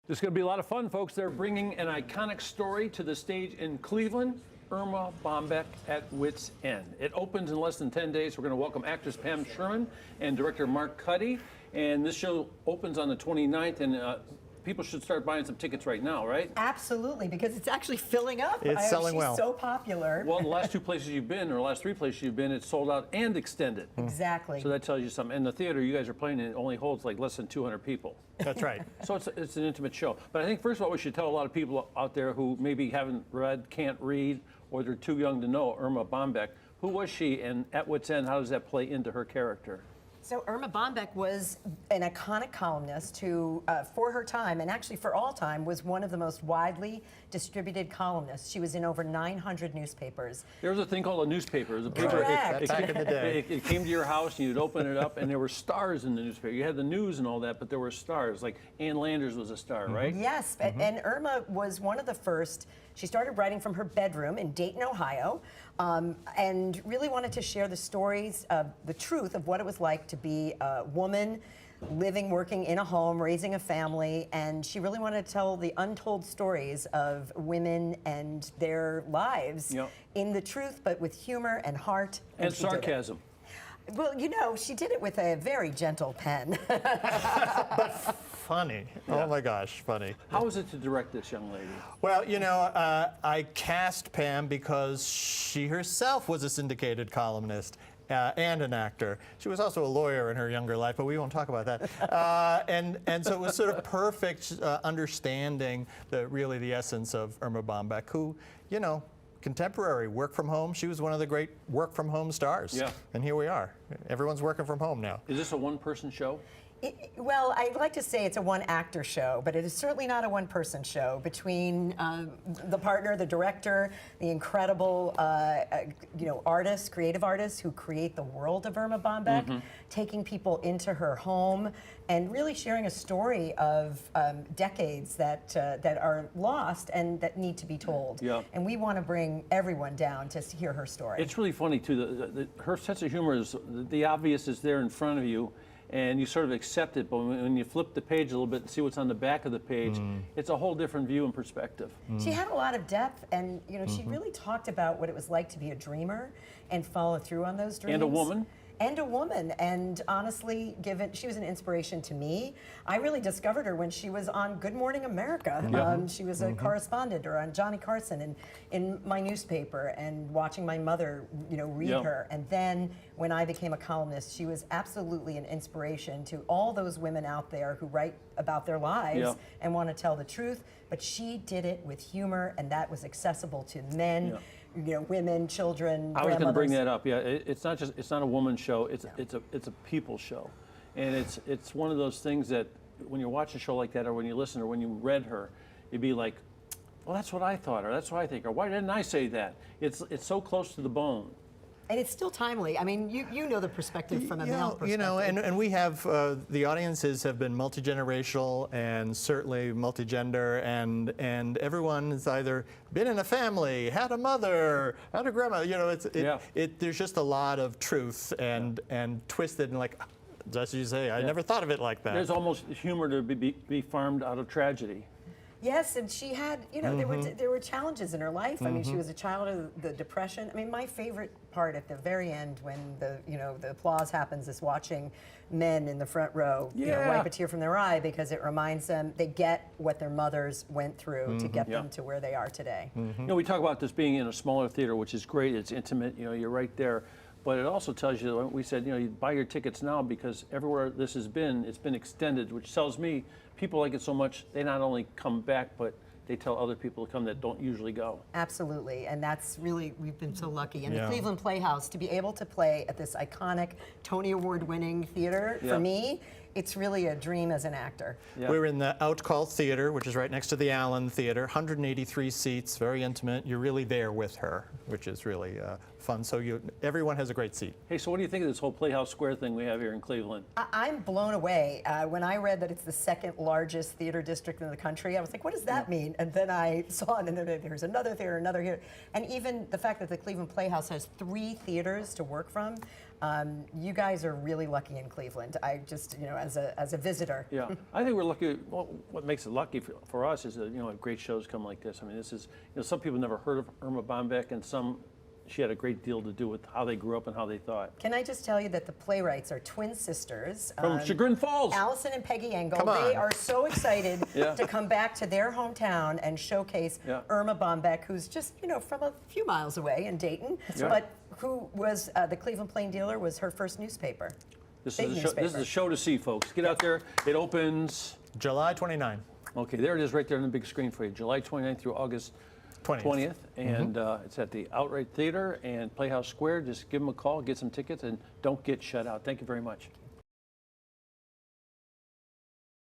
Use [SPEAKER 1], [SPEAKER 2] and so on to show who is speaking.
[SPEAKER 1] This is going to be a lot of fun, folks. They're bringing an iconic story to the stage in Cleveland, Erma Bombeck at Wits End. It opens in less than 10 days. We're going to welcome actress Pam Sherman and director Mark Cuddy. And this show opens on the 29th, and people should start buying some tickets right now, right?
[SPEAKER 2] Absolutely, because it's actually filling up.
[SPEAKER 3] It's selling well.
[SPEAKER 2] She's so popular.
[SPEAKER 1] Well, the last two places you've been, or the last three places you've been, it's sold out and extended.
[SPEAKER 2] Exactly.
[SPEAKER 1] So that tells you something. And the theater you guys are playing in only holds like less than 200 people.
[SPEAKER 3] That's right.
[SPEAKER 1] So it's an intimate show. But I think, first of all, we should tell a lot of people out there who maybe haven't read, can't read, or they're too young to know Erma Bombeck. Who was she, and at Wits End, how does that play into her character?
[SPEAKER 2] So Erma Bombeck was an iconic columnist who, for her time, and actually for all time, was one of the most widely distributed columnists. She was in over 900 newspapers.
[SPEAKER 1] There was a thing called a newspaper. It was a paper.
[SPEAKER 2] Correct.
[SPEAKER 3] Back in the day.
[SPEAKER 1] It came to your house, and you'd open it up, and there were stars in the newspaper. You had the news and all that, but there were stars. Like Ann Landers was a star, right?
[SPEAKER 2] Yes, and Erma was one of the first. She started writing from her bedroom in Dayton, Ohio, and really wanted to share the stories of the truth of what it was like to be a woman living, working in a home, raising a family, and she really wanted to tell the untold stories of women and their lives in the truth, but with humor and heart.
[SPEAKER 1] And sarcasm.
[SPEAKER 2] Well, you know, she did it with a very gentle pen.
[SPEAKER 3] But funny. Yeah. Oh my gosh, funny.
[SPEAKER 1] How was it to direct this young lady?
[SPEAKER 3] Well, you know, I cast Pam because she herself was a syndicated columnist. And an actor. She was also a lawyer in her younger life, but we won't talk about that. And so it was sort of perfect understanding really the essence of Erma Bombeck, who, you know, contemporary, work from home. She was one of the great work from home stars.
[SPEAKER 1] Yeah.
[SPEAKER 3] And here we are. Everyone's working from home now.
[SPEAKER 1] Is this a one-person show?
[SPEAKER 2] Well, I'd like to say it's a one-actor show, but it is certainly not a one-person show. Between the partner, the director, the incredible, artists, creative artists who create the world of Erma Bombeck, taking people into her home, and really sharing a story of decades that are lost and that need to be told.
[SPEAKER 1] Yeah.
[SPEAKER 2] And we want to bring everyone down to hear her story.
[SPEAKER 1] It's really funny too. Her sense of humor is the obvious is there in front of you, and you sort of accept it, but when you flip the page a little bit and see what's on the back of the page, it's a whole different view and perspective.
[SPEAKER 2] She had a lot of depth, and you know, she really talked about what it was like to be a dreamer and follow through on those dreams.
[SPEAKER 1] And a woman.
[SPEAKER 2] And a woman, and honestly, she was an inspiration to me. I really discovered her when she was on Good Morning America. She was a correspondent, or on Johnny Carson, and in my newspaper, and watching my mother, you know, read her. And then when I became a columnist, she was absolutely an inspiration to all those women out there who write about their lives and want to tell the truth. But she did it with humor, and that was accessible to men. You know, women, children.
[SPEAKER 1] I was going to bring that up. Yeah, it's not a woman's show. It's a people's show, and it's one of those things that when you watch a show like that, or when you listen, or when you read her, you'd be like, well, that's what I thought, or that's what I think, or why didn't I say that? It's so close to the bone.
[SPEAKER 2] And it's still timely. I mean, you know the perspective from a male perspective.
[SPEAKER 3] You know, and we have, the audiences have been multi-generational and certainly multi-gender, and everyone has either been in a family, had a mother, had a grandmother. You know, there's just a lot of truth and twisted, and like, just as you say, I never thought of it like that.
[SPEAKER 1] There's almost humor to be farmed out of tragedy.
[SPEAKER 2] Yes, and she had, you know, there were challenges in her life. I mean, she was a child of the Depression. I mean, my favorite part at the very end, when the applause happens, is watching men in the front row wipe a tear from their eye, because it reminds them they get what their mothers went through to get them to where they are today.
[SPEAKER 1] You know, we talk about this being in a smaller theater, which is great. It's intimate. You know, you're right there. But it also tells you, we said, you know, you buy your tickets now, because everywhere this has been, it's been extended, which tells me people like it so much, they not only come back, but they tell other people to come that don't usually go.
[SPEAKER 2] Absolutely, and that's really, we've been so lucky. And the Cleveland Playhouse, to be able to play at this iconic Tony Award-winning theater, for me, it's really a dream as an actor.
[SPEAKER 3] We're in the Outcall Theater, which is right next to the Allen Theater, 183 seats, very intimate. You're really there with her, which is really fun. So everyone has a great seat.
[SPEAKER 1] Hey, so what do you think of this whole Playhouse Square thing we have here in Cleveland?
[SPEAKER 2] I'm blown away. When I read that it's the second largest theater district in the country, I was like, what does that mean? And then I saw it, and there's another theater, another here. And even the fact that the Cleveland Playhouse has 3 theaters to work from, You guys are really lucky in Cleveland. I just, as a visitor.
[SPEAKER 1] Yeah, I think we're lucky. Well, what makes it lucky for us is that great shows come like this. I mean, this is some people never heard of Erma Bombeck, and she had a great deal to do with how they grew up and how they thought.
[SPEAKER 2] Can I just tell you that the playwrights are twin sisters
[SPEAKER 1] From Chagrin Falls.
[SPEAKER 2] Allison and Peggy Engel.
[SPEAKER 3] Come on.
[SPEAKER 2] They are so excited
[SPEAKER 1] Yeah.
[SPEAKER 2] to come back to their hometown and showcase
[SPEAKER 1] Yeah.
[SPEAKER 2] Erma Bombeck, who's just from a few miles away in Dayton,
[SPEAKER 1] right.
[SPEAKER 2] but who was the Cleveland Plain Dealer was her first newspaper.
[SPEAKER 1] This
[SPEAKER 2] Big
[SPEAKER 1] is a show. This is
[SPEAKER 2] newspaper.
[SPEAKER 1] a show to see, folks. Get out there. It opens.
[SPEAKER 3] July 29.
[SPEAKER 1] Okay, there it is, right there on the big screen for you. July 29th through August 20th, and it's at the Outright Theater and Playhouse Square. Just give them a call, get some tickets, and don't get shut out. Thank you very much.